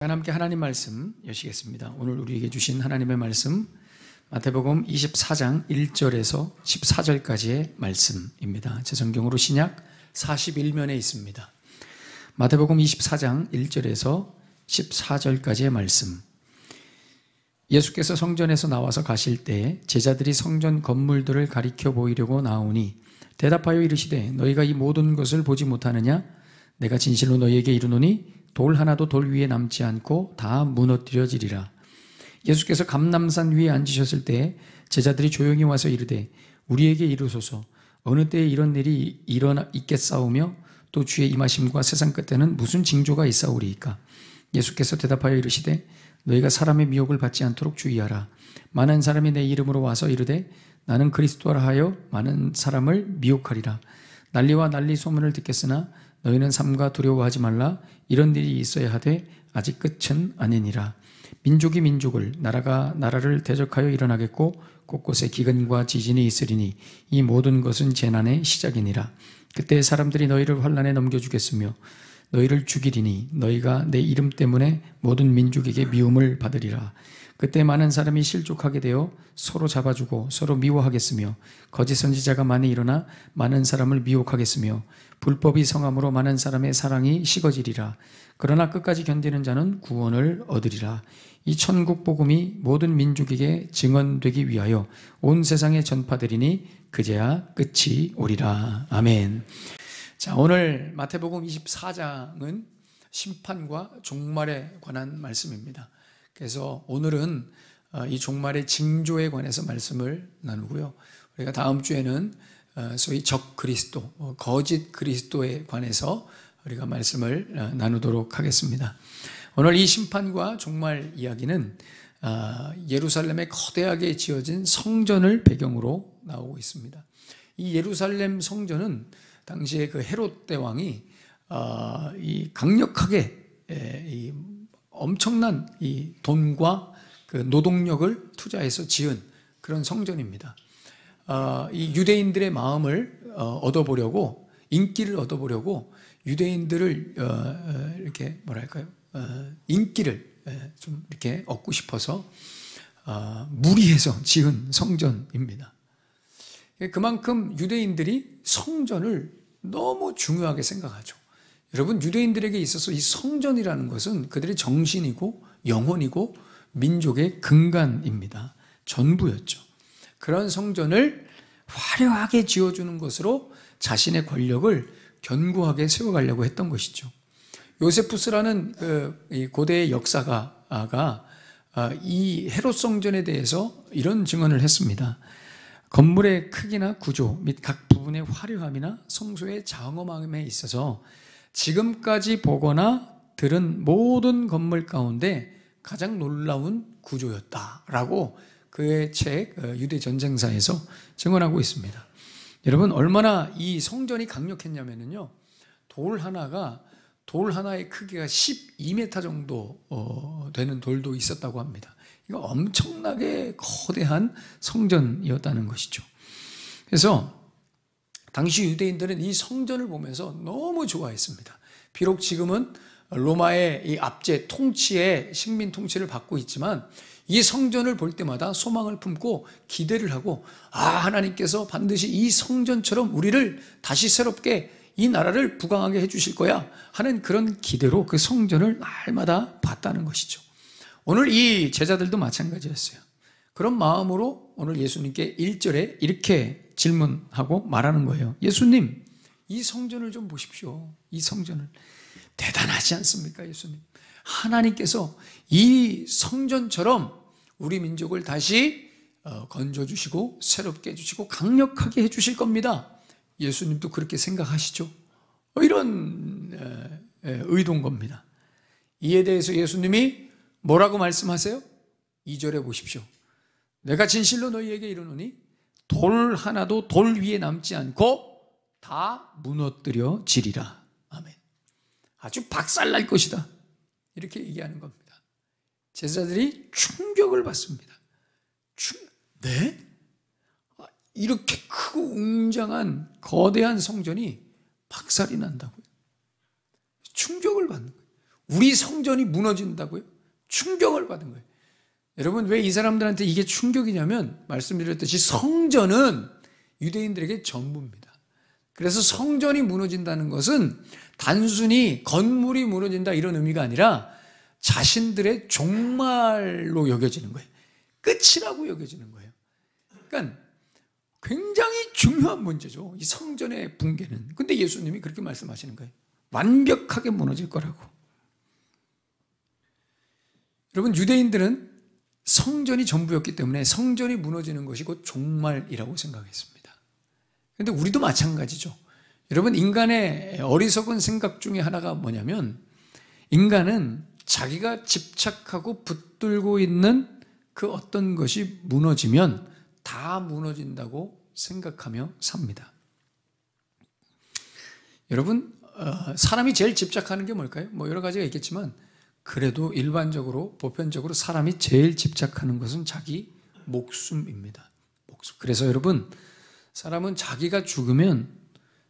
함께 하나님 말씀 여시겠습니다. 오늘 우리에게 주신 하나님의 말씀 마태복음 24장 1절에서 14절까지의 말씀입니다. 제 성경으로 신약 41면에 있습니다. 마태복음 24장 1절에서 14절까지의 말씀. 예수께서 성전에서 나와서 가실 때 제자들이 성전 건물들을 가리켜 보이려고 나오니 대답하여 이르시되 너희가 이 모든 것을 보지 못하느냐? 내가 진실로 너희에게 이르노니 돌 하나도 돌 위에 남지 않고 다 무너뜨려지리라. 예수께서 감람산 위에 앉으셨을 때 제자들이 조용히 와서 이르되 우리에게 이르소서 어느 때에 이런 일이 있겠사오며 또 주의 임하심과 세상 끝에는 무슨 징조가 있사오리이까? 예수께서 대답하여 이르시되 너희가 사람의 미혹을 받지 않도록 주의하라. 많은 사람이 내 이름으로 와서 이르되 나는 그리스도라 하여 많은 사람을 미혹하리라. 난리와 난리 소문을 듣겠으나 너희는 삼가 두려워하지 말라. 이런 일이 있어야 하되 아직 끝은 아니니라. 민족이 민족을, 나라가 나라를 대적하여 일어나겠고 곳곳에 기근과 지진이 있으리니 이 모든 것은 재난의 시작이니라. 그때 사람들이 너희를 환난에 넘겨주겠으며 너희를 죽이리니 너희가 내 이름 때문에 모든 민족에게 미움을 받으리라. 그때 많은 사람이 실족하게 되어 서로 잡아주고 서로 미워하겠으며 거짓 선지자가 많이 일어나 많은 사람을 미혹하겠으며 불법이 성함으로 많은 사람의 사랑이 식어지리라. 그러나 끝까지 견디는 자는 구원을 얻으리라. 이 천국 복음이 모든 민족에게 증언되기 위하여 온 세상에 전파되리니 그제야 끝이 오리라. 아멘. 자, 오늘 마태복음 24장은 심판과 종말에 관한 말씀입니다. 그래서 오늘은 이 종말의 징조에 관해서 말씀을 나누고요. 우리가 다음 주에는 소위 적 그리스도, 거짓 그리스도에 관해서 우리가 말씀을 나누도록 하겠습니다. 오늘 이 심판과 종말 이야기는 예루살렘에 거대하게 지어진 성전을 배경으로 나오고 있습니다. 이 예루살렘 성전은 당시에 그 헤롯 대왕이 이 강력하게 이 엄청난 이 돈과 그 노동력을 투자해서 지은 그런 성전입니다. 이 유대인들의 마음을 얻어보려고, 인기를 얻어보려고 유대인들을 이렇게 뭐랄까요, 인기를 좀 이렇게 얻고 싶어서 무리해서 지은 성전입니다. 그만큼 유대인들이 성전을 너무 중요하게 생각하죠. 여러분, 유대인들에게 있어서 이 성전이라는 것은 그들의 정신이고 영혼이고 민족의 근간입니다. 전부였죠. 그런 성전을 화려하게 지어주는 것으로 자신의 권력을 견고하게 세워가려고 했던 것이죠. 요세푸스라는 이 고대의 역사가가 이 헤롯 성전에 대해서 이런 증언을 했습니다. 건물의 크기나 구조 및 각 부분의 화려함이나 성소의 장엄함에 있어서 지금까지 보거나 들은 모든 건물 가운데 가장 놀라운 구조였다라고 그의 책 유대 전쟁사에서 증언하고 있습니다. 여러분, 얼마나 이 성전이 강력했냐면요, 돌 하나의 크기가 12m 정도 되는 돌도 있었다고 합니다. 이거 엄청나게 거대한 성전이었다는 것이죠. 그래서 당시 유대인들은 이 성전을 보면서 너무 좋아했습니다. 비록 지금은 로마의 이 압제 통치의 식민 통치를 받고 있지만 이 성전을 볼 때마다 소망을 품고 기대를 하고, 하나님께서 반드시 이 성전처럼 우리를 다시 새롭게 이 나라를 부강하게 해주실 거야 하는 그런 기대로 그 성전을 날마다 봤다는 것이죠. 오늘 이 제자들도 마찬가지였어요. 그런 마음으로 오늘 예수님께 1절에 이렇게 질문하고 말하는 거예요. 예수님, 이 성전을 좀 보십시오. 이 성전을. 대단하지 않습니까, 예수님? 하나님께서 이 성전처럼 우리 민족을 다시 건져주시고 새롭게 해주시고 강력하게 해주실 겁니다. 예수님도 그렇게 생각하시죠? 이런 의도인 겁니다. 이에 대해서 예수님이 뭐라고 말씀하세요? 2절에 보십시오. 내가 진실로 너희에게 이르노니 돌 하나도 돌 위에 남지 않고 다 무너뜨려지리라. 아멘. 아주 박살날 것이다. 이렇게 얘기하는 겁니다. 제자들이 충격을 받습니다. 네? 이렇게 크고 웅장한 거대한 성전이 박살이 난다고요. 충격을 받는 거예요. 우리 성전이 무너진다고요? 충격을 받은 거예요. 여러분, 왜 이 사람들한테 이게 충격이냐면 말씀드렸듯이 성전은 유대인들에게 전부입니다. 그래서 성전이 무너진다는 것은 단순히 건물이 무너진다 이런 의미가 아니라 자신들의 종말로 여겨지는 거예요. 끝이라고 여겨지는 거예요. 그러니까 굉장히 중요한 문제죠. 이 성전의 붕괴는. 근데 예수님이 그렇게 말씀하시는 거예요. 완벽하게 무너질 거라고. 여러분, 유대인들은 성전이 전부였기 때문에 성전이 무너지는 것이 곧 종말이라고 생각했습니다. 그런데 우리도 마찬가지죠. 여러분, 인간의 어리석은 생각 중에 하나가 뭐냐면 인간은 자기가 집착하고 붙들고 있는 그 어떤 것이 무너지면 다 무너진다고 생각하며 삽니다. 여러분, 사람이 제일 집착하는 게 뭘까요? 뭐 여러 가지가 있겠지만 그래도 일반적으로 보편적으로 사람이 제일 집착하는 것은 자기 목숨입니다. 목숨. 그래서 여러분, 사람은 자기가 죽으면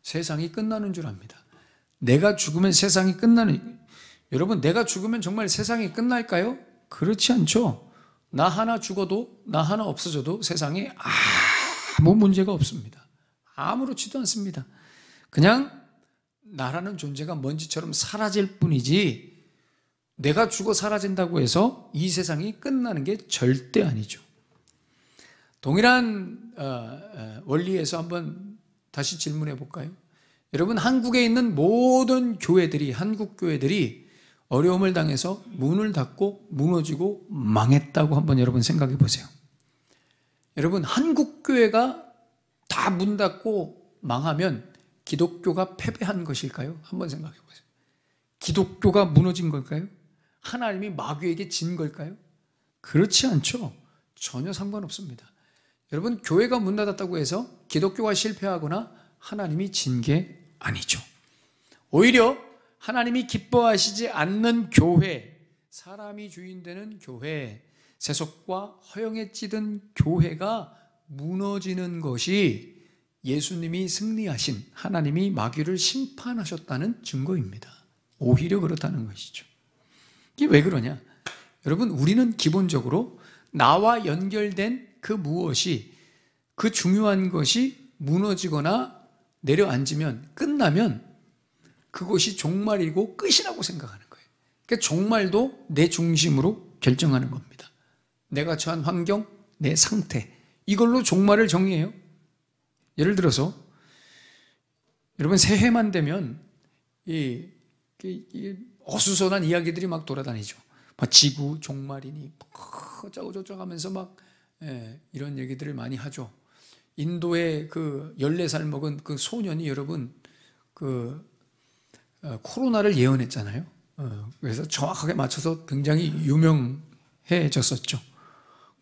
세상이 끝나는 줄 압니다. 내가 죽으면 세상이 끝나는, 여러분, 내가 죽으면 정말 세상이 끝날까요? 그렇지 않죠. 나 하나 죽어도, 나 하나 없어져도 세상에 아무 문제가 없습니다. 아무렇지도 않습니다. 그냥 나라는 존재가 먼지처럼 사라질 뿐이지 내가 죽어 사라진다고 해서 이 세상이 끝나는 게 절대 아니죠. 동일한 원리에서 한번 다시 질문해 볼까요? 여러분, 한국에 있는 모든 교회들이, 한국 교회들이 어려움을 당해서 문을 닫고 무너지고 망했다고 한번 여러분 생각해 보세요. 여러분, 한국 교회가 다 문 닫고 망하면 기독교가 패배한 것일까요? 한번 생각해 보세요. 기독교가 무너진 걸까요? 하나님이 마귀에게 진 걸까요? 그렇지 않죠. 전혀 상관없습니다. 여러분, 교회가 문 닫았다고 해서 기독교가 실패하거나 하나님이 진 게 아니죠. 오히려 하나님이 기뻐하시지 않는 교회, 사람이 주인되는 교회, 세속과 허영에 찌든 교회가 무너지는 것이 예수님이 승리하신, 하나님이 마귀를 심판하셨다는 증거입니다. 오히려 그렇다는 것이죠. 이게 왜 그러냐? 여러분, 우리는 기본적으로 나와 연결된 그 무엇이, 그 중요한 것이 무너지거나 내려앉으면, 끝나면 그것이 종말이고 끝이라고 생각하는 거예요. 그러니까 종말도 내 중심으로 결정하는 겁니다. 내가 처한 환경, 내 상태, 이걸로 종말을 정의해요. 예를 들어서 여러분, 새해만 되면 이 어수선한 이야기들이 막 돌아다니죠. 막 지구 종말이니 어쩌고 저쩌고 하면서 막 이런 얘기들을 많이 하죠. 인도의 그 14살 먹은 그 소년이 여러분 코로나를 예언했잖아요. 그래서 정확하게 맞춰서 굉장히 유명해졌었죠.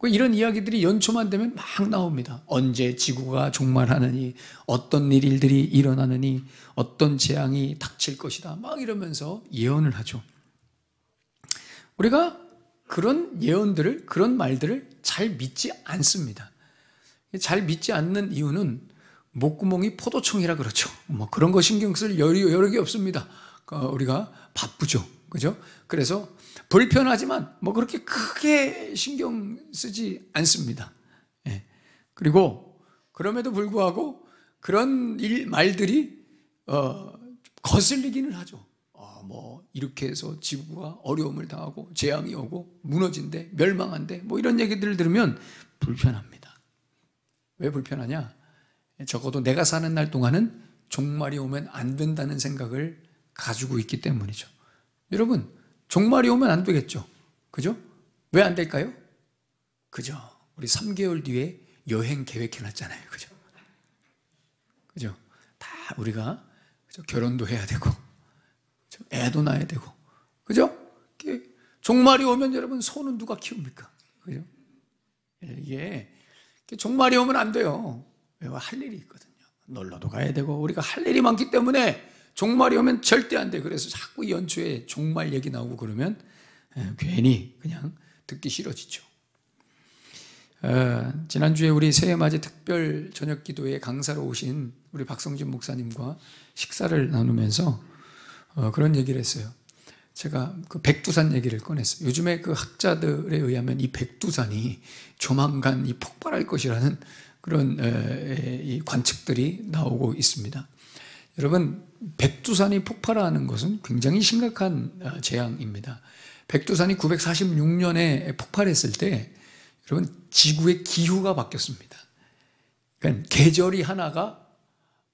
이런 이야기들이 연초만 되면 막 나옵니다. 언제 지구가 종말하느니, 어떤 일들이 일어나느니, 어떤 재앙이 닥칠 것이다, 막 이러면서 예언을 하죠. 우리가 그런 예언들을, 그런 말들을 잘 믿지 않습니다. 잘 믿지 않는 이유는 목구멍이 포도청이라 그렇죠. 뭐 그런 거 신경 쓸 여력이 없습니다. 우리가 바쁘죠. 그죠? 그래서 불편하지만 뭐 그렇게 크게 신경 쓰지 않습니다. 예. 그리고 그럼에도 불구하고 그런 말들이 거슬리기는 하죠. 뭐 이렇게 해서 지구가 어려움을 당하고 재앙이 오고 무너진대, 멸망한대, 뭐 이런 얘기들을 들으면 불편합니다. 왜 불편하냐? 적어도 내가 사는 날 동안은 종말이 오면 안 된다는 생각을 가지고 있기 때문이죠. 여러분, 종말이 오면 안 되겠죠. 그죠? 왜 안 될까요? 그죠? 우리 3개월 뒤에 여행 계획해놨잖아요. 그죠? 그죠? 다 우리가 결혼도 해야 되고, 그죠? 애도 낳아야 되고, 그죠? 종말이 오면 여러분, 소는 누가 키웁니까? 그죠? 이게 종말이 오면 안 돼요. 왜? 할 일이 있거든요. 놀러도 가야 되고, 우리가 할 일이 많기 때문에 종말이 오면 절대 안 돼. 그래서 자꾸 연초에 종말 얘기 나오고 그러면 괜히 그냥 듣기 싫어지죠. 지난주에 우리 새해맞이 특별 저녁 기도회 강사로 오신 우리 박성진 목사님과 식사를 나누면서 그런 얘기를 했어요. 제가 그 백두산 얘기를 꺼냈어요. 요즘에 그 학자들에 의하면 이 백두산이 조만간 이 폭발할 것이라는 그런 이 관측들이 나오고 있습니다. 여러분, 백두산이 폭발하는 것은 굉장히 심각한 재앙입니다. 백두산이 946년에 폭발했을 때 여러분, 지구의 기후가 바뀌었습니다. 그러니까 계절이 하나가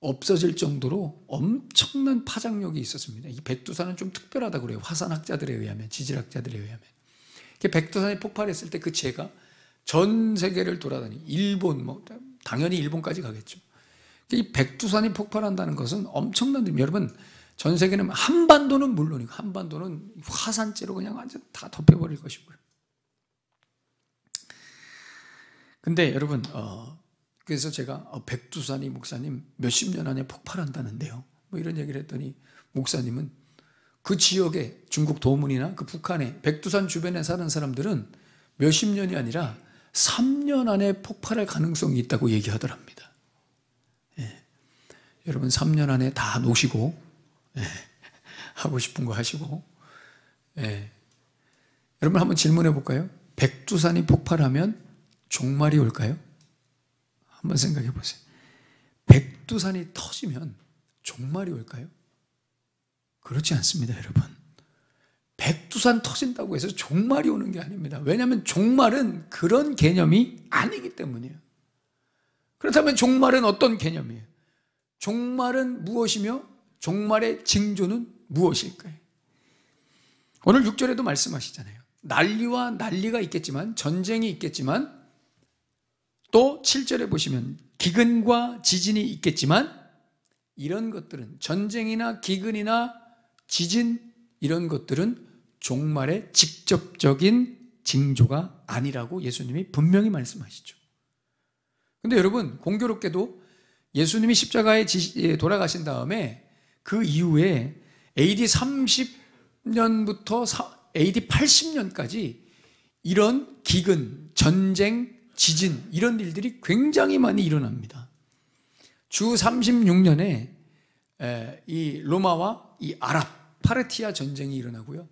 없어질 정도로 엄청난 파장력이 있었습니다. 이 백두산은 좀 특별하다고 그래요. 화산학자들에 의하면, 지질학자들에 의하면. 백두산이 폭발했을 때 그 재가 전 세계를 돌아다니, 일본, 당연히 일본까지 가겠죠. 이 백두산이 폭발한다는 것은 엄청난 일입니다. 여러분, 전 세계는 한반도는 물론이고, 한반도는 화산재로 그냥 완전 다 덮여버릴 것이고요. 근데 여러분, 그래서 제가 백두산이 목사님 몇십 년 안에 폭발한다는데요, 이런 얘기를 했더니 목사님은 그 지역에 중국 도문이나 그 북한에 백두산 주변에 사는 사람들은 몇십 년이 아니라 3년 안에 폭발할 가능성이 있다고 얘기하더랍니다. 예. 여러분, 3년 안에 다 노시고, 예. 하고 싶은 거 하시고, 예. 여러분 한번 질문해 볼까요? 백두산이 폭발하면 종말이 올까요? 한번 생각해 보세요. 백두산이 터지면 종말이 올까요? 그렇지 않습니다, 여러분. 백두산 터진다고 해서 종말이 오는 게 아닙니다. 왜냐하면 종말은 그런 개념이 아니기 때문이에요. 그렇다면 종말은 어떤 개념이에요? 종말은 무엇이며 종말의 징조는 무엇일까요? 오늘 6절에도 말씀하시잖아요. 난리와 난리가 있겠지만, 전쟁이 있겠지만, 또 7절에 보시면 기근과 지진이 있겠지만, 이런 것들은, 전쟁이나 기근이나 지진, 이런 것들은 종말의 직접적인 징조가 아니라고 예수님이 분명히 말씀하시죠. 근데 여러분, 공교롭게도 예수님이 십자가에 돌아가신 다음에 그 이후에 AD 30년부터 AD 80년까지 이런 기근, 전쟁, 지진, 이런 일들이 굉장히 많이 일어납니다. 주 36년에 이 로마와 이 아랍, 파르티아 전쟁이 일어나고요.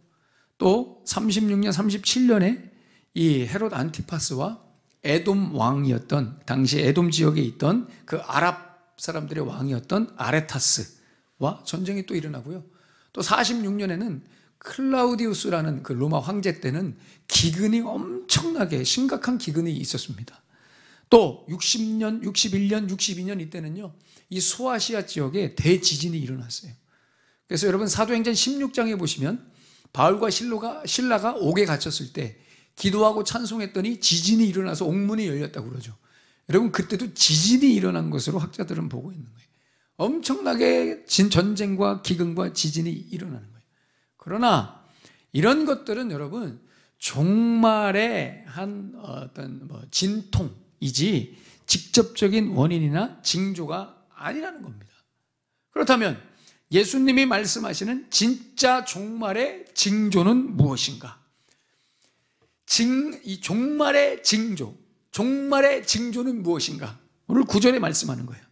또 36년, 37년에 이 헤롯 안티파스와 에돔 왕이었던, 당시 에돔 지역에 있던 그 아랍 사람들의 왕이었던 아레타스와 전쟁이 또 일어나고요. 또 46년에는 클라우디우스라는 그 로마 황제 때는 기근이 엄청나게 심각한 기근이 있었습니다. 또 60년, 61년, 62년 이때는요, 이 소아시아 지역에 대지진이 일어났어요. 그래서 여러분, 사도행전 16장에 보시면 바울과 실라가 옥에 갇혔을 때 기도하고 찬송했더니 지진이 일어나서 옥문이 열렸다고 그러죠. 여러분, 그때도 지진이 일어난 것으로 학자들은 보고 있는 거예요. 엄청나게 전쟁과 기근과 지진이 일어나는 거예요. 그러나 이런 것들은 여러분, 종말의 한 어떤 진통이지 직접적인 원인이나 징조가 아니라는 겁니다. 그렇다면 예수님이 말씀하시는 진짜 종말의 징조는 무엇인가? 이 종말의 징조, 종말의 징조는 무엇인가? 오늘 9절에 말씀하는 거예요.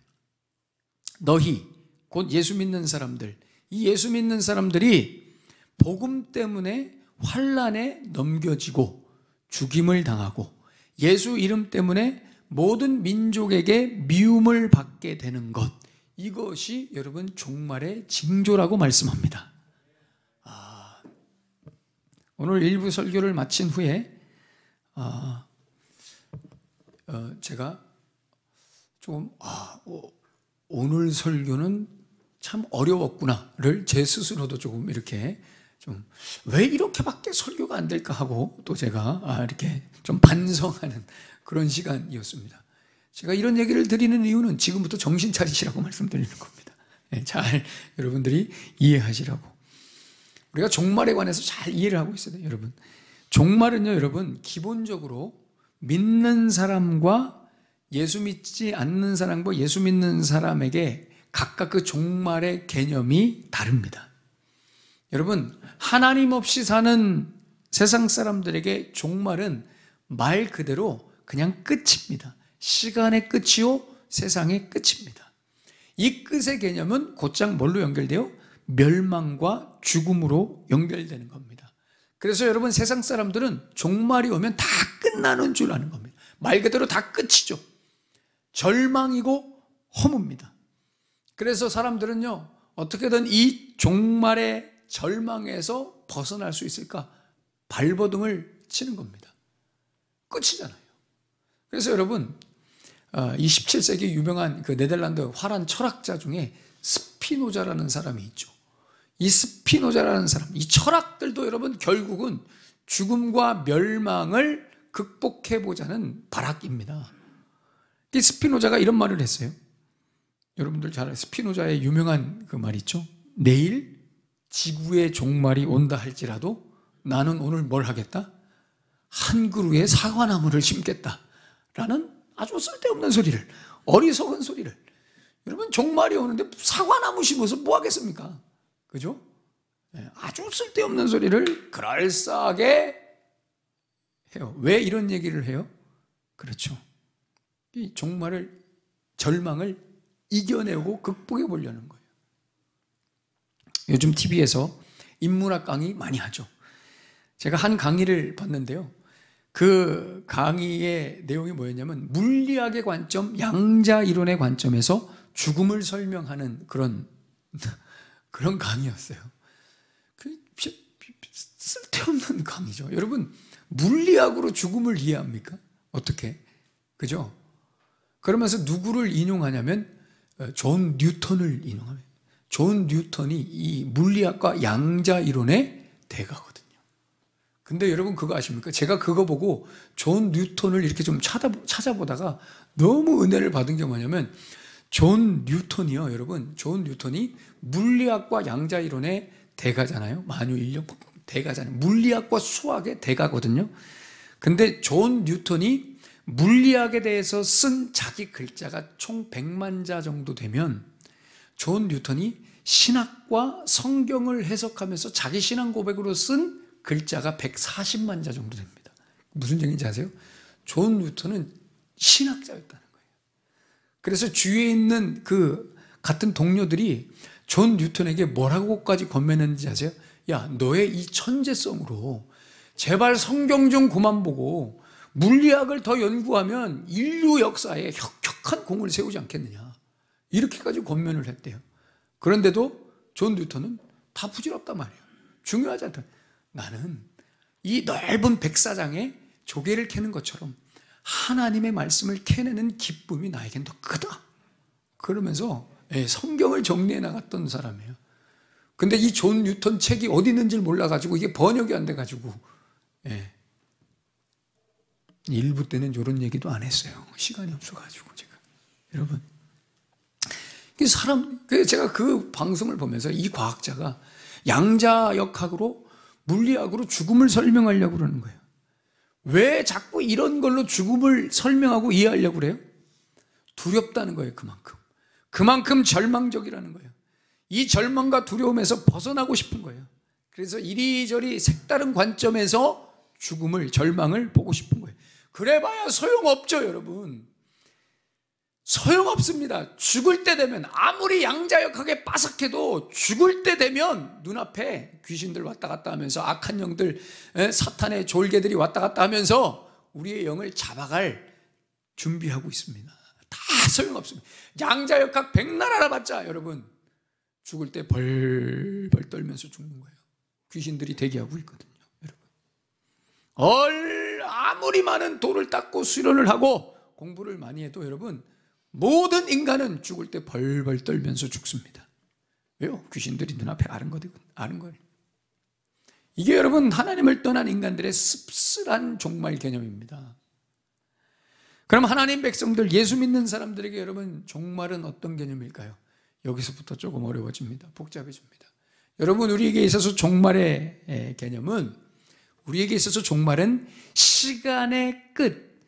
너희, 곧 예수 믿는 사람들, 이 예수 믿는 사람들이 복음 때문에 환난에 넘겨지고 죽임을 당하고 예수 이름 때문에 모든 민족에게 미움을 받게 되는 것, 이것이 여러분 종말의 징조라고 말씀합니다. 오늘 일부 설교를 마친 후에 제가 조금 오늘 설교는 참 어려웠구나를 제 스스로도 조금 이렇게 좀 왜 이렇게밖에 설교가 안 될까 하고 또 제가 이렇게 좀 반성하는 그런 시간이었습니다. 제가 이런 얘기를 드리는 이유는 지금부터 정신 차리시라고 말씀드리는 겁니다. 잘 여러분들이 이해하시라고. 우리가 종말에 관해서 잘 이해를 하고 있어야 돼요, 여러분. 종말은요, 여러분, 기본적으로 믿는 사람과 예수 믿지 않는 사람과 예수 믿는 사람에게 각각 그 종말의 개념이 다릅니다. 여러분, 하나님 없이 사는 세상 사람들에게 종말은 말 그대로 그냥 끝입니다. 시간의 끝이요, 세상의 끝입니다. 이 끝의 개념은 곧장 뭘로 연결돼요? 멸망과 죽음으로 연결되는 겁니다. 그래서 여러분, 세상 사람들은 종말이 오면 다 끝나는 줄 아는 겁니다. 말 그대로 다 끝이죠. 절망이고 허무입니다. 그래서 사람들은요, 어떻게든 이 종말의 절망에서 벗어날 수 있을까 발버둥을 치는 겁니다. 끝이잖아요. 그래서 여러분, 이 17세기 유명한 그 네덜란드 화란 철학자 중에 스피노자라는 사람이 있죠. 이 스피노자라는 사람, 이 철학들도 여러분 결국은 죽음과 멸망을 극복해보자는 발악입니다. 이 스피노자가 이런 말을 했어요. 여러분들 잘 아는 스피노자의 유명한 그 말 있죠. 내일 지구의 종말이 온다 할지라도 나는 오늘 뭘 하겠다? 한 그루의 사과나무를 심겠다 라는 아주 쓸데없는 소리를, 어리석은 소리를. 여러분, 종말이 오는데 사과나무 심어서 뭐 하겠습니까? 그죠? 아주 쓸데없는 소리를 그럴싸하게 해요. 왜 이런 얘기를 해요? 그렇죠. 이 종말을, 절망을 이겨내고 극복해 보려는 거예요. 요즘 TV에서 인문학 강의 많이 하죠. 제가 한 강의를 봤는데요. 그 강의의 내용이 뭐였냐면 물리학의 관점, 양자 이론의 관점에서 죽음을 설명하는 그런 강의였어요. 쓸데없는 강의죠. 여러분, 물리학으로 죽음을 이해합니까? 어떻게? 그죠? 그러면서 누구를 인용하냐면 존 뉴턴을 인용합니다. 존 뉴턴이 이 물리학과 양자 이론의 대가거든요. 근데 여러분 그거 아십니까? 제가 그거 보고 존 뉴턴을 이렇게 좀 찾아보다가 너무 은혜를 받은 게 뭐냐면, 존 뉴턴이요, 여러분, 존 뉴턴이 물리학과 양자 이론의 대가잖아요. 만유 인력 대가잖아요. 물리학과 수학의 대가거든요. 근데 존 뉴턴이 물리학에 대해서 쓴 자기 글자가 총 100만 자 정도 되면, 존 뉴턴이 신학과 성경을 해석하면서 자기 신앙 고백으로 쓴 글자가 140만 자 정도 됩니다. 무슨 얘기인지 아세요? 존 뉴턴은 신학자였다는 거예요. 그래서 주위에 있는 그 같은 동료들이 존 뉴턴에게 뭐라고까지 건면했는지 아세요? 야, 너의 이 천재성으로 제발 성경 좀 그만 보고 물리학을 더 연구하면 인류 역사에 혁혁한 공을 세우지 않겠느냐, 이렇게까지 권면을 했대요. 그런데도 존 뉴턴은 다 부질없단 말이에요. 중요하지 않다. 나는 이 넓은 백사장에 조개를 캐는 것처럼 하나님의 말씀을 캐내는 기쁨이 나에겐 더 크다, 그러면서 성경을 정리해 나갔던 사람이에요. 근데 이 존 뉴턴 책이 어디 있는지를 몰라가지고 이게 번역이 안 돼가지고, 일부 때는 이런 얘기도 안 했어요. 시간이 없어가지고 제가. 여러분, 제가 그 방송을 보면서 이 과학자가 양자역학으로 물리학으로 죽음을 설명하려고 그러는 거예요. 왜 자꾸 이런 걸로 죽음을 설명하고 이해하려고 그래요? 두렵다는 거예요. 그만큼 절망적이라는 거예요. 이 절망과 두려움에서 벗어나고 싶은 거예요. 그래서 이리저리 색다른 관점에서 죽음을, 절망을 보고 싶은 거예요. 그래봐야 소용없죠, 여러분. 소용없습니다. 죽을 때 되면, 아무리 양자역학에 빠삭해도 죽을 때 되면 눈앞에 귀신들 왔다 갔다 하면서, 악한 영들, 사탄의 졸개들이 왔다 갔다 하면서 우리의 영을 잡아갈 준비하고 있습니다. 다 소용없습니다. 양자역학 백날 알아봤자 여러분, 죽을 때 벌벌 떨면서 죽는 거예요. 귀신들이 대기하고 있거든요, 여러분. 아무리 많은 돌을 닦고 수련을 하고 공부를 많이 해도 여러분, 모든 인간은 죽을 때 벌벌 떨면서 죽습니다. 왜요? 귀신들이 눈앞에 아는 거예요. 이게 여러분, 하나님을 떠난 인간들의 씁쓸한 종말 개념입니다. 그럼 하나님 백성들, 예수 믿는 사람들에게 여러분, 종말은 어떤 개념일까요? 여기서부터 조금 어려워집니다. 복잡해집니다. 여러분, 우리에게 있어서 종말의 개념은, 우리에게 있어서 종말은 시간의 끝,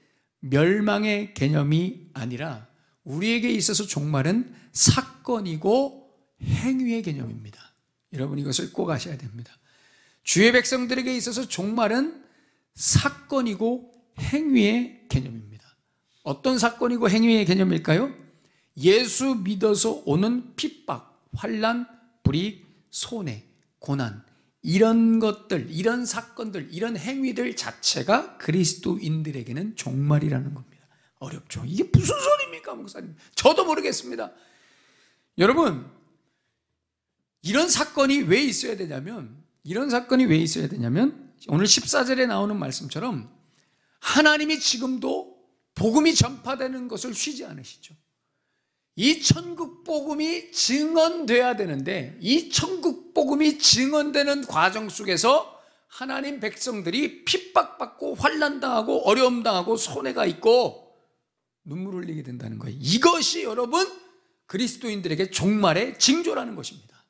멸망의 개념이 아니라 우리에게 있어서 종말은 사건이고 행위의 개념입니다. 여러분, 이것을 꼭 아셔야 됩니다. 주의 백성들에게 있어서 종말은 사건이고 행위의 개념입니다. 어떤 사건이고 행위의 개념일까요? 예수 믿어서 오는 핍박, 환난, 불이익, 손해, 고난, 이런 것들, 이런 사건들, 이런 행위들 자체가 그리스도인들에게는 종말이라는 겁니다. 어렵죠. 이게 무슨 소리입니까, 목사님? 저도 모르겠습니다. 여러분, 이런 사건이 왜 있어야 되냐면 오늘 14절에 나오는 말씀처럼 하나님이 지금도 복음이 전파되는 것을 쉬지 않으시죠. 이 천국 복음이 증언돼야 되는데, 이 천국 복음이 증언되는 과정 속에서 하나님 백성들이 핍박받고 환난당하고 어려움당하고 손해가 있고 눈물을 흘리게 된다는 거예요. 이것이 여러분 그리스도인들에게 종말의 징조라는 것입니다.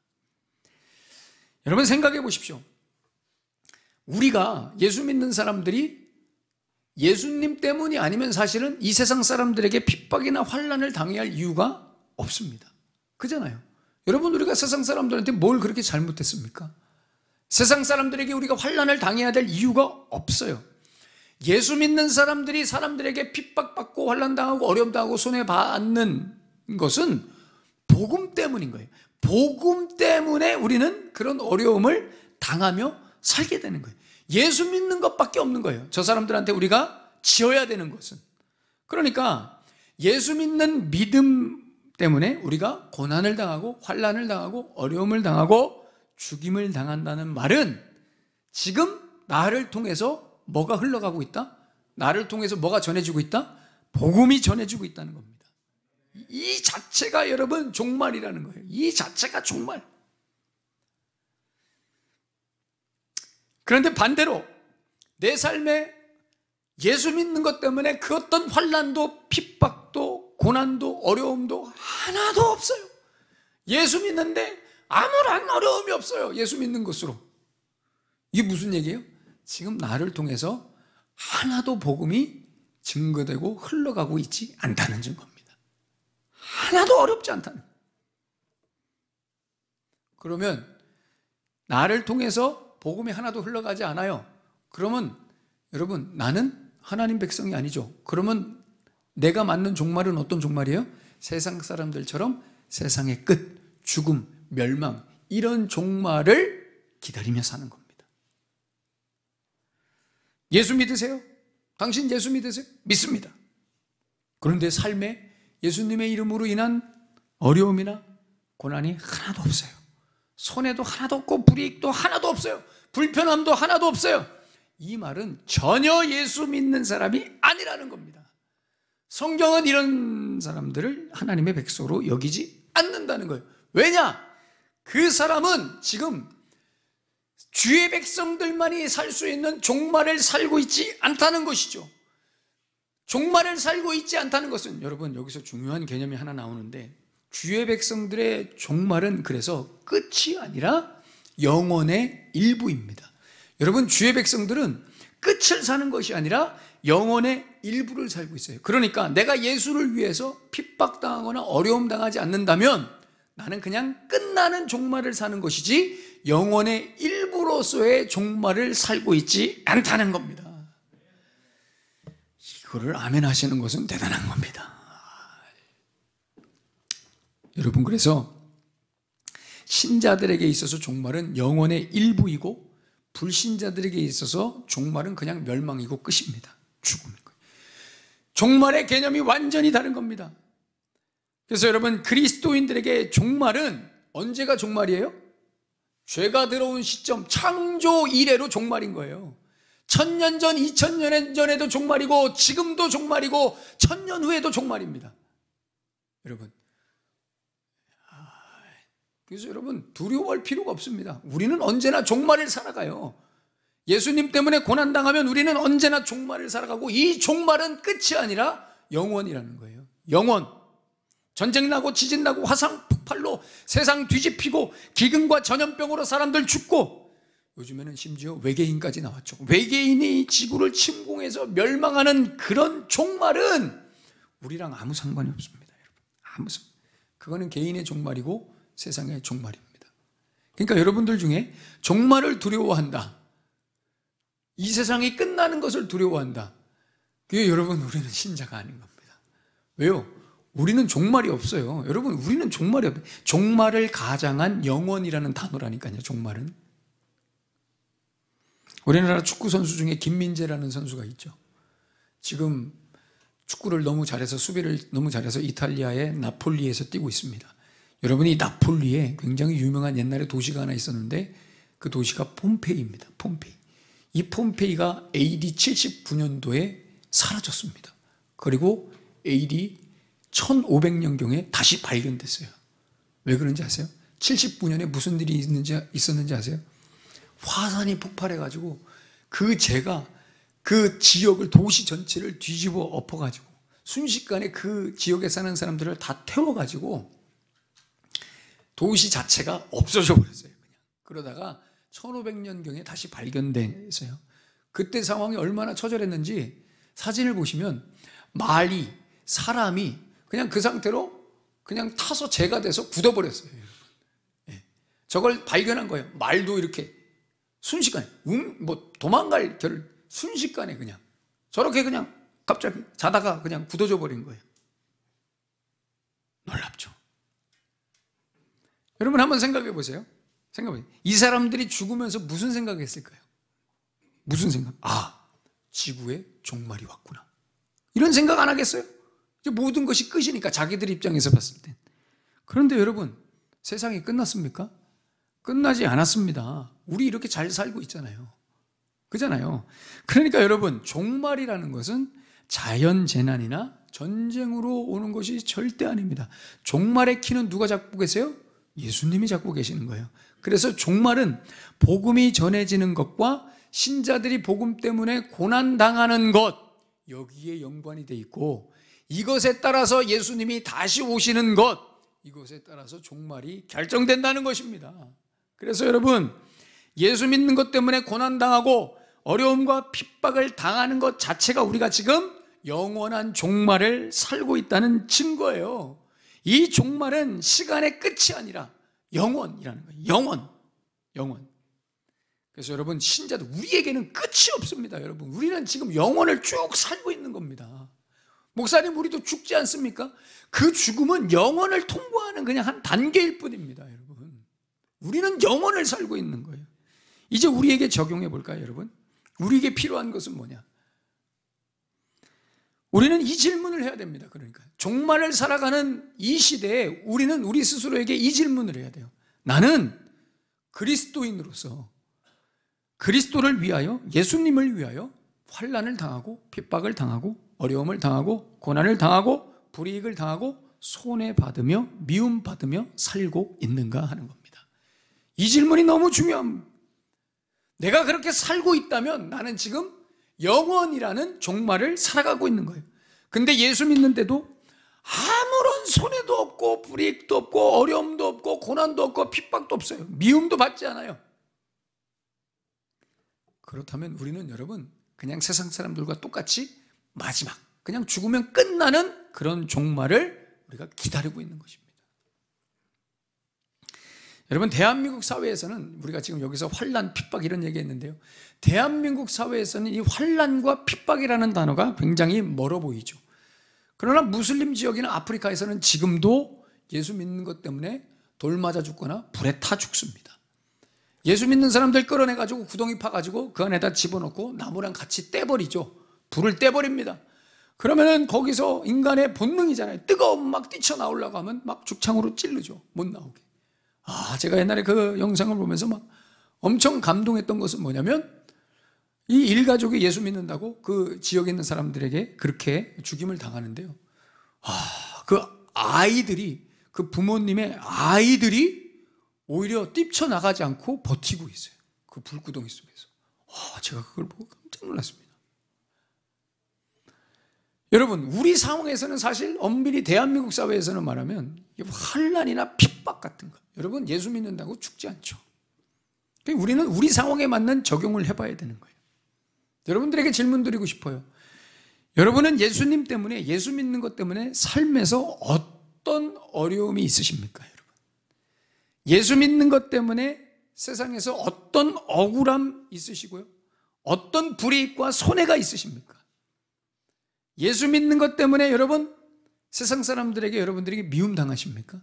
여러분 생각해 보십시오. 우리가 예수 믿는 사람들이 예수님 때문이 아니면 사실은 이 세상 사람들에게 핍박이나 환난을 당해야 할 이유가 없습니다. 그잖아요. 여러분, 우리가 세상 사람들한테 뭘 그렇게 잘못했습니까? 세상 사람들에게 우리가 환난을 당해야 될 이유가 없어요. 예수 믿는 사람들이 사람들에게 핍박받고 환난당하고 어려움당하고 손해받는 것은 복음 때문인 거예요. 복음 때문에 우리는 그런 어려움을 당하며 살게 되는 거예요. 예수 믿는 것밖에 없는 거예요. 저 사람들한테 우리가 지어야 되는 것은. 그러니까 예수 믿는 믿음 때문에 우리가 고난을 당하고 환난을 당하고 어려움을 당하고 죽임을 당한다는 말은 지금 나를 통해서 뭐가 흘러가고 있다? 나를 통해서 뭐가 전해지고 있다? 복음이 전해지고 있다는 겁니다. 이 자체가 여러분 종말이라는 거예요. 이 자체가 종말. 그런데 반대로 내 삶에 예수 믿는 것 때문에 그 어떤 환난도 핍박도 고난도 어려움도 하나도 없어요. 예수 믿는데 아무런 어려움이 없어요. 예수 믿는 것으로. 이게 무슨 얘기예요? 지금 나를 통해서 하나도 복음이 증거되고 흘러가고 있지 않다는 증거입니다. 하나도 어렵지 않다는. 그러면 나를 통해서 복음이 하나도 흘러가지 않아요. 그러면 여러분, 나는 하나님 백성이 아니죠. 그러면 내가 맞는 종말은 어떤 종말이에요? 세상 사람들처럼 세상의 끝, 죽음, 멸망, 이런 종말을 기다리며 사는 겁니다. 예수 믿으세요? 당신 예수 믿으세요? 믿습니다. 그런데 삶에 예수님의 이름으로 인한 어려움이나 고난이 하나도 없어요. 손해도 하나도 없고 불이익도 하나도 없어요. 불편함도 하나도 없어요. 이 말은 전혀 예수 믿는 사람이 아니라는 겁니다. 성경은 이런 사람들을 하나님의 백성으로 여기지 않는다는 거예요. 왜냐? 그 사람은 지금 주의 백성들만이 살 수 있는 종말을 살고 있지 않다는 것이죠. 종말을 살고 있지 않다는 것은, 여러분 여기서 중요한 개념이 하나 나오는데, 주의 백성들의 종말은 그래서 끝이 아니라 영원의 일부입니다. 여러분, 주의 백성들은 끝을 사는 것이 아니라 영원의 일부를 살고 있어요. 그러니까 내가 예수를 위해서 핍박당하거나 어려움 당하지 않는다면 나는 그냥 끝나는 종말을 사는 것이지 영원의 일부로서의 종말을 살고 있지 않다는 겁니다. 이거를 아멘 하시는 것은 대단한 겁니다. 여러분, 그래서 신자들에게 있어서 종말은 영원의 일부이고 불신자들에게 있어서 종말은 그냥 멸망이고 끝입니다. 죽음인 거예요. 종말의 개념이 완전히 다른 겁니다. 그래서 여러분, 그리스도인들에게 종말은 언제가 종말이에요? 죄가 들어온 시점, 창조 이래로 종말인 거예요. 1000년 전, 2000년 전에도 종말이고 지금도 종말이고 1000년 후에도 종말입니다. 여러분, 그래서 여러분 두려워할 필요가 없습니다. 우리는 언제나 종말을 살아가요. 예수님 때문에 고난당하면 우리는 언제나 종말을 살아가고, 이 종말은 끝이 아니라 영원이라는 거예요. 영원. 전쟁 나고 지진 나고 화산 폭발로 세상 뒤집히고 기근과 전염병으로 사람들 죽고, 요즘에는 심지어 외계인까지 나왔죠. 외계인이 지구를 침공해서 멸망하는 그런 종말은 우리랑 아무 상관이 없습니다. 여러분, 아무 상관. 그거는 개인의 종말이고 세상의 종말입니다. 그러니까 여러분들 중에 종말을 두려워한다, 이 세상이 끝나는 것을 두려워한다, 그게 여러분 우리는 신자가 아닌 겁니다. 왜요? 우리는 종말이 없어요. 여러분, 우리는 종말이 없어요. 종말을 가장한 영원이라는 단어라니까요. 종말은. 우리나라 축구 선수 중에 김민재라는 선수가 있죠. 지금 축구를 너무 잘해서, 수비를 너무 잘해서 이탈리아의 나폴리에서 뛰고 있습니다. 여러분이 나폴리에 굉장히 유명한 옛날에 도시가 하나 있었는데 그 도시가 폼페이입니다. 폼페이. 이 폼페이가 AD 79년도에 사라졌습니다. 그리고 AD 1500년경에 다시 발견됐어요. 왜 그런지 아세요? 79년에 무슨 일이 있었는지 아세요? 화산이 폭발해가지고 그 재가 그 지역을, 도시 전체를 뒤집어 엎어가지고 순식간에 그 지역에 사는 사람들을 다 태워가지고 도시 자체가 없어져 버렸어요. 그냥. 그러다가 1500년경에 다시 발견됐어요. 그때 상황이 얼마나 처절했는지 사진을 보시면 말이, 사람이 그냥 그 상태로 그냥 타서 재가 돼서 굳어버렸어요. 예. 저걸 발견한 거예요. 말도 이렇게 순식간에, 도망갈 겨를 순식간에 그냥 저렇게 그냥 갑자기 자다가 그냥 굳어져 버린 거예요. 놀랍죠. 여러분 한번 생각해 보세요. 이 사람들이 죽으면서 무슨 생각했을까요? 무슨 생각? 지구의 종말이 왔구나. 이런 생각 안 하겠어요? 이제 모든 것이 끝이니까, 자기들 입장에서 봤을 땐. 그런데 여러분, 세상이 끝났습니까? 끝나지 않았습니다. 우리 이렇게 잘 살고 있잖아요. 그잖아요. 그러니까 여러분, 종말이라는 것은 자연재난이나 전쟁으로 오는 것이 절대 아닙니다. 종말의 키는 누가 잡고 계세요? 예수님이 잡고 계시는 거예요. 그래서 종말은 복음이 전해지는 것과 신자들이 복음 때문에 고난당하는 것, 여기에 연관이 돼 있고, 이것에 따라서 예수님이 다시 오시는 것, 이것에 따라서 종말이 결정된다는 것입니다. 그래서 여러분, 예수 믿는 것 때문에 고난당하고 어려움과 핍박을 당하는 것 자체가 우리가 지금 영원한 종말을 살고 있다는 증거예요. 이 종말은 시간의 끝이 아니라 영원이라는 거예요. 영원. 그래서 여러분, 신자도 우리에게는 끝이 없습니다. 여러분, 우리는 지금 영원을 쭉 살고 있는 겁니다. 목사님, 우리도 죽지 않습니까? 그 죽음은 영원을 통과하는 그냥 한 단계일 뿐입니다. 여러분, 우리는 영원을 살고 있는 거예요. 이제 우리에게 적용해 볼까요? 여러분, 우리에게 필요한 것은 뭐냐? 우리는 이 질문을 해야 됩니다. 그러니까 종말을 살아가는 이 시대에 우리는 우리 스스로에게 이 질문을 해야 돼요. 나는 그리스도인으로서 그리스도를 위하여, 예수님을 위하여 환난을 당하고 핍박을 당하고 어려움을 당하고 고난을 당하고 불이익을 당하고 손해받으며 미움받으며 살고 있는가 하는 겁니다. 이 질문이 너무 중요합니다. 내가 그렇게 살고 있다면 나는 지금 영원이라는 종말을 살아가고 있는 거예요. 근데 예수 믿는데도 아무런 손해도 없고 불이익도 없고 어려움도 없고 고난도 없고 핍박도 없어요. 미움도 받지 않아요. 그렇다면 우리는 여러분 그냥 세상 사람들과 똑같이 마지막, 그냥 죽으면 끝나는 그런 종말을 우리가 기다리고 있는 것입니다. 여러분, 대한민국 사회에서는, 우리가 지금 여기서 환난, 핍박 이런 얘기했는데요, 대한민국 사회에서는 이 환난과 핍박이라는 단어가 굉장히 멀어 보이죠. 그러나 무슬림 지역이나 아프리카에서는 지금도 예수 믿는 것 때문에 돌 맞아 죽거나 불에 타 죽습니다. 예수 믿는 사람들 끌어내가지고 구덩이 파가지고 그 안에다 집어넣고 나무랑 같이 떼버리죠. 불을 떼버립니다. 그러면은 거기서 인간의 본능이잖아요. 뜨거운 막 뛰쳐나오려고 하면 막 죽창으로 찌르죠. 못 나오게. 제가 옛날에 그 영상을 보면서 막 엄청 감동했던 것은 뭐냐면, 이 일가족이 예수 믿는다고 그 지역에 있는 사람들에게 그렇게 죽임을 당하는데요. 그 아이들이, 그 부모님의 아이들이 오히려 뛰쳐나가지 않고 버티고 있어요. 그 불구덩이 속에서. 제가 그걸 보고 깜짝 놀랐습니다. 여러분, 우리 상황에서는 사실 엄밀히 대한민국 사회에서는 말하면 환난이나 핍박 같은 거, 여러분 예수 믿는다고 죽지 않죠. 우리는 우리 상황에 맞는 적용을 해봐야 되는 거예요. 여러분들에게 질문 드리고 싶어요. 여러분은 예수님 때문에, 예수 믿는 것 때문에 삶에서 어떤 어려움이 있으십니까? 여러분, 예수 믿는 것 때문에 세상에서 어떤 억울함 있으시고요, 어떤 불이익과 손해가 있으십니까? 예수 믿는 것 때문에 여러분 세상 사람들에게 여러분들에게 미움당하십니까?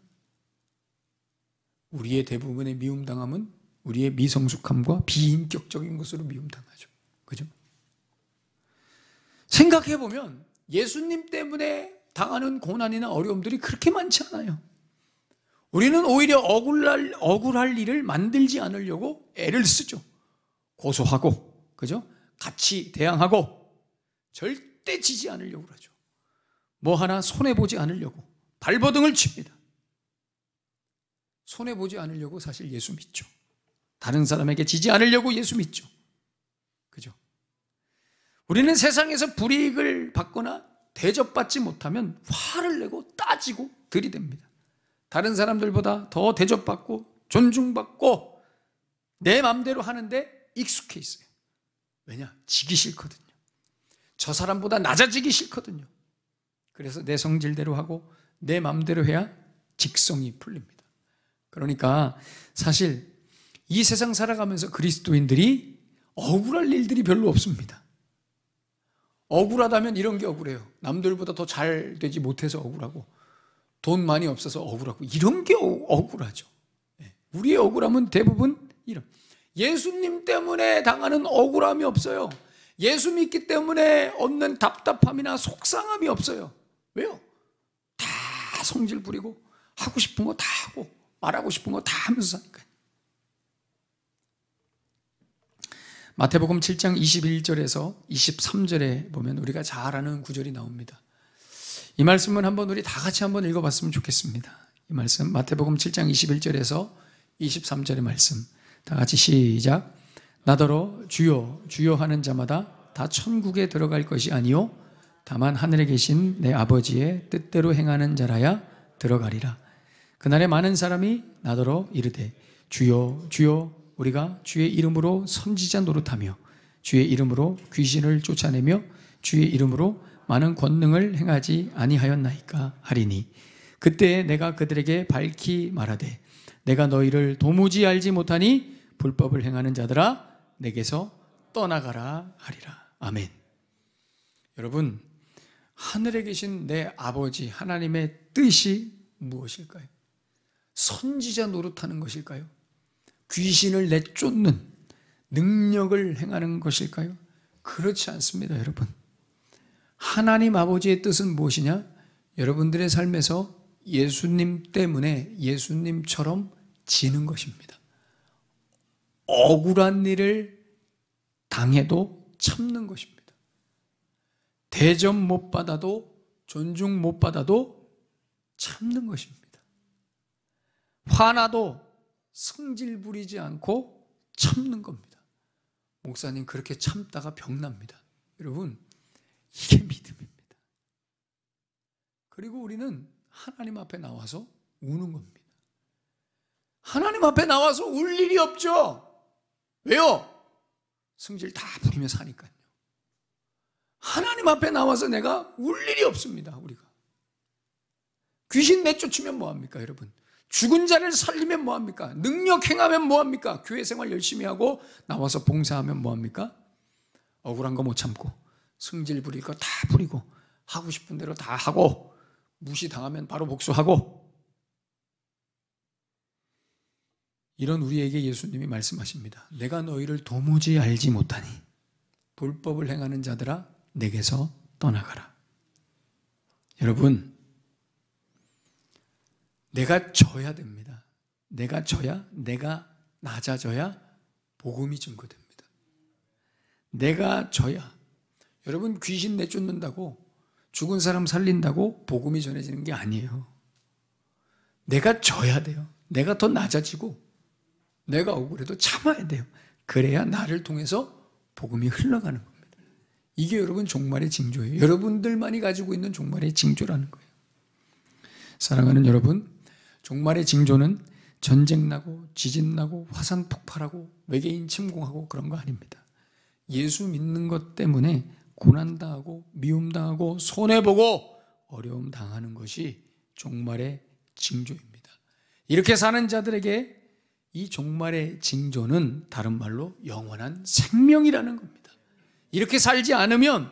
우리의 대부분의 미움당함은 우리의 미성숙함과 비인격적인 것으로 미움당하죠. 그죠? 생각해보면 예수님 때문에 당하는 고난이나 어려움들이 그렇게 많지 않아요. 우리는 오히려 억울할 일을 만들지 않으려고 애를 쓰죠. 고소하고, 그죠? 같이 대항하고, 절대 지지 않으려고 그러죠. 뭐 하나 손해보지 않으려고 발버둥을 칩니다. 손해보지 않으려고 사실 예수 믿죠. 다른 사람에게 지지 않으려고 예수 믿죠. 그죠? 우리는 세상에서 불이익을 받거나 대접받지 못하면 화를 내고 따지고 들이댑니다. 다른 사람들보다 더 대접받고 존중받고 내 마음대로 하는데 익숙해 있어요. 왜냐? 지기 싫거든요. 저 사람보다 낮아지기 싫거든요. 그래서 내 성질대로 하고 내 마음대로 해야 직성이 풀립니다. 그러니까 사실 이 세상 살아가면서 그리스도인들이 억울할 일들이 별로 없습니다. 억울하다면 이런 게 억울해요. 남들보다 더 잘 되지 못해서 억울하고 돈 많이 없어서 억울하고 이런 게 억울하죠. 우리의 억울함은 대부분 이런 예수님 때문에 당하는 억울함이 없어요. 예수 믿기 때문에 얻는 답답함이나 속상함이 없어요. 왜요? 다 성질 부리고 하고 싶은 거 다 하고 말하고 싶은 거 다 하면서 사니까요. 마태복음 7장 21절에서 23절에 보면 우리가 잘 아는 구절이 나옵니다. 이 말씀은 한번 우리 다 같이 한번 읽어봤으면 좋겠습니다. 이 말씀 마태복음 7장 21절에서 23절의 말씀 다 같이 시작. 나더러 주여 주여 하는 자마다 다 천국에 들어갈 것이 아니요 다만 하늘에 계신 내 아버지의 뜻대로 행하는 자라야 들어가리라. 그날에 많은 사람이 나더러 이르되 주여 주여 우리가 주의 이름으로 선지자 노릇하며 주의 이름으로 귀신을 쫓아내며 주의 이름으로 많은 권능을 행하지 아니하였나이까 하리니 그때 내가 그들에게 밝히 말하되 내가 너희를 도무지 알지 못하니 불법을 행하는 자들아 내게서 떠나가라 하리라. 아멘. 여러분, 하늘에 계신 내 아버지 하나님의 뜻이 무엇일까요? 선지자 노릇하는 것일까요? 귀신을 내쫓는 능력을 행하는 것일까요? 그렇지 않습니다, 여러분. 하나님 아버지의 뜻은 무엇이냐? 여러분들의 삶에서 예수님 때문에 예수님처럼 지는 것입니다. 억울한 일을 당해도 참는 것입니다. 대접 못 받아도 존중 못 받아도 참는 것입니다. 화나도 성질 부리지 않고 참는 겁니다. 목사님 그렇게 참다가 병납니다. 여러분 이게 믿음입니다. 그리고 우리는 하나님 앞에 나와서 우는 겁니다. 하나님 앞에 나와서 울 일이 없죠. 왜요? 성질 다 부리며 사니까요. 하나님 앞에 나와서 내가 울 일이 없습니다. 우리가 귀신 내쫓으면 뭐합니까 여러분? 죽은 자를 살리면 뭐합니까? 능력 행하면 뭐합니까? 교회 생활 열심히 하고 나와서 봉사하면 뭐합니까? 억울한 거 못 참고 성질 부릴 거 다 부리고 하고 싶은 대로 다 하고 무시당하면 바로 복수하고 이런 우리에게 예수님이 말씀하십니다. 내가 너희를 도무지 알지 못하니 불법을 행하는 자들아 내게서 떠나가라. 여러분 내가 져야 됩니다. 내가 져야 내가 낮아져야 복음이 증거됩니다. 내가 져야 여러분 귀신 내쫓는다고 죽은 사람 살린다고 복음이 전해지는 게 아니에요. 내가 져야 돼요. 내가 더 낮아지고 내가 억울해도 참아야 돼요. 그래야 나를 통해서 복음이 흘러가는 겁니다. 이게 여러분 종말의 징조예요. 여러분들만이 가지고 있는 종말의 징조라는 거예요. 사랑하는 여러분, 종말의 징조는 전쟁 나고 지진 나고 화산 폭발하고 외계인 침공하고 그런 거 아닙니다. 예수 믿는 것 때문에 고난당하고 미움당하고 손해보고 어려움 당하는 것이 종말의 징조입니다. 이렇게 사는 자들에게 이 종말의 징조는 다른 말로 영원한 생명이라는 겁니다. 이렇게 살지 않으면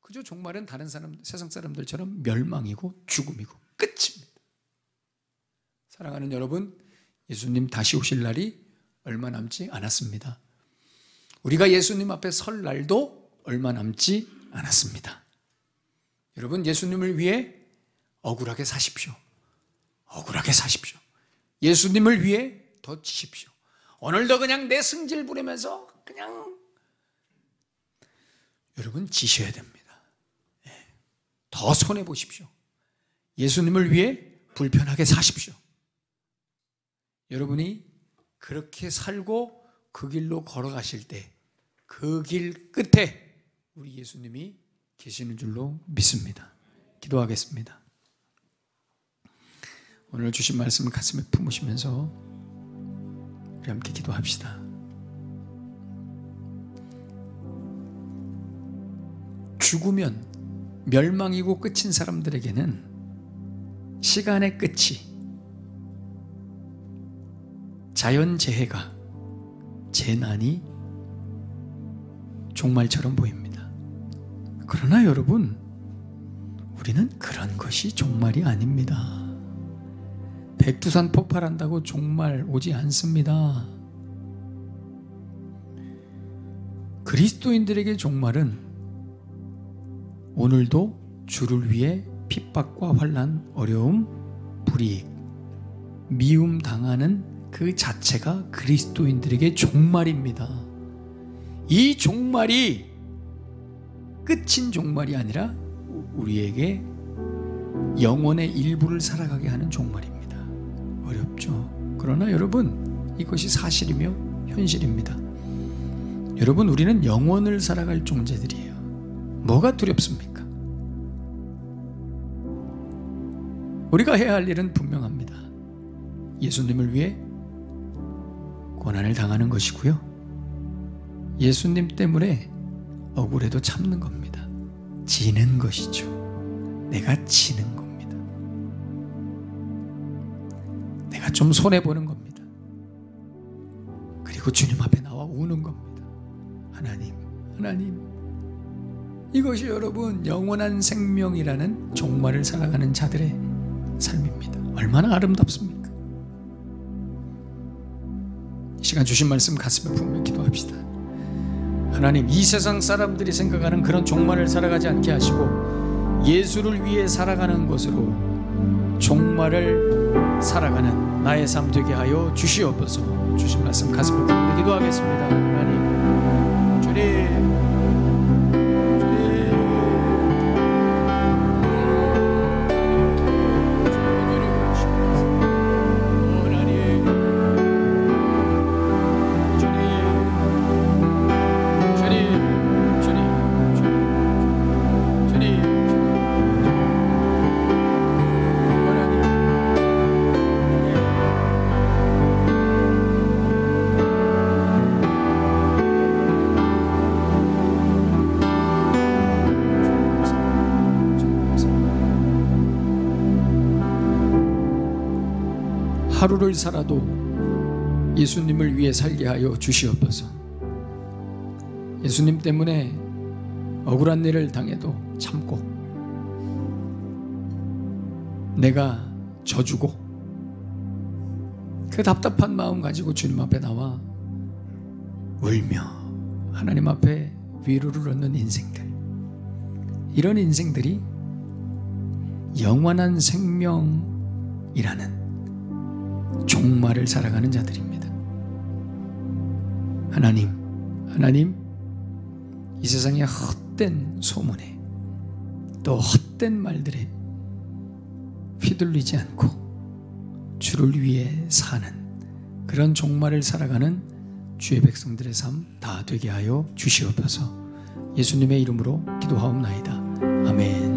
그저 종말은 다른 세상 사람들처럼 멸망이고 죽음이고 끝입니다. 사랑하는 여러분, 예수님 다시 오실 날이 얼마 남지 않았습니다. 우리가 예수님 앞에 설 날도 얼마 남지 않았습니다. 여러분, 예수님을 위해 억울하게 사십시오. 억울하게 사십시오. 예수님을 위해 더 지십시오. 오늘도 그냥 내 승질 부리면서 그냥 여러분 지셔야 됩니다. 더 손해보십시오. 예수님을 위해 불편하게 사십시오. 여러분이 그렇게 살고 그 길로 걸어가실 때 그 길 끝에 우리 예수님이 계시는 줄로 믿습니다. 기도하겠습니다. 오늘 주신 말씀을 가슴에 품으시면서 우리 함께 기도합시다. 죽으면 멸망이고 끝인 사람들에게는 시간의 끝이 자연재해가, 재난이 종말처럼 보입니다. 그러나 여러분, 우리는 그런 것이 종말이 아닙니다. 백두산 폭발한다고 종말 오지 않습니다. 그리스도인들에게 종말은 오늘도 주를 위해 핍박과 환난, 어려움, 불이익, 미움 당하는 그 자체가 그리스도인들에게 종말입니다. 이 종말이 끝인 종말이 아니라 우리에게 영혼의 일부를 살아가게 하는 종말입니다. 어렵죠. 그러나 여러분, 이것이 사실이며 현실입니다. 여러분, 우리는 영혼을 살아갈 존재들이에요. 뭐가 두렵습니까? 우리가 해야 할 일은 분명합니다. 예수님을 위해 고난을 당하는 것이고요, 예수님 때문에 억울해도 참는 겁니다. 지는 것이죠. 내가 지는 겁니다. 내가 좀 손해보는 겁니다. 그리고 주님 앞에 나와 우는 겁니다. 하나님, 하나님, 이것이 여러분 영원한 생명이라는 종말을 살아가는 자들의 삶입니다. 얼마나 아름답습니까? 이 시간 주신 말씀 가슴에 품으며 기도합시다. 하나님, 이 세상 사람들이 생각하는 그런 종말을 살아가지 않게 하시고 예수를 위해 살아가는 것으로 종말을 살아가는 나의 삶 되게 하여 주시옵소서. 주신 말씀 가슴에 품으며 기도하겠습니다. 하나님, 주님, 하루를 살아도 예수님을 위해 살게 하여 주시옵소서. 예수님 때문에 억울한 일을 당해도 참고, 내가 져주고 그 답답한 마음 가지고 주님 앞에 나와 울며 하나님 앞에 위로를 얻는 인생들, 이런 인생들이 영원한 생명이라는 종말을 살아가는 자들입니다. 하나님, 하나님, 이 세상의 헛된 소문에 또 헛된 말들에 휘둘리지 않고 주를 위해 사는 그런 종말을 살아가는 주의 백성들의 삶 다 되게 하여 주시옵소서. 예수님의 이름으로 기도하옵나이다. 아멘.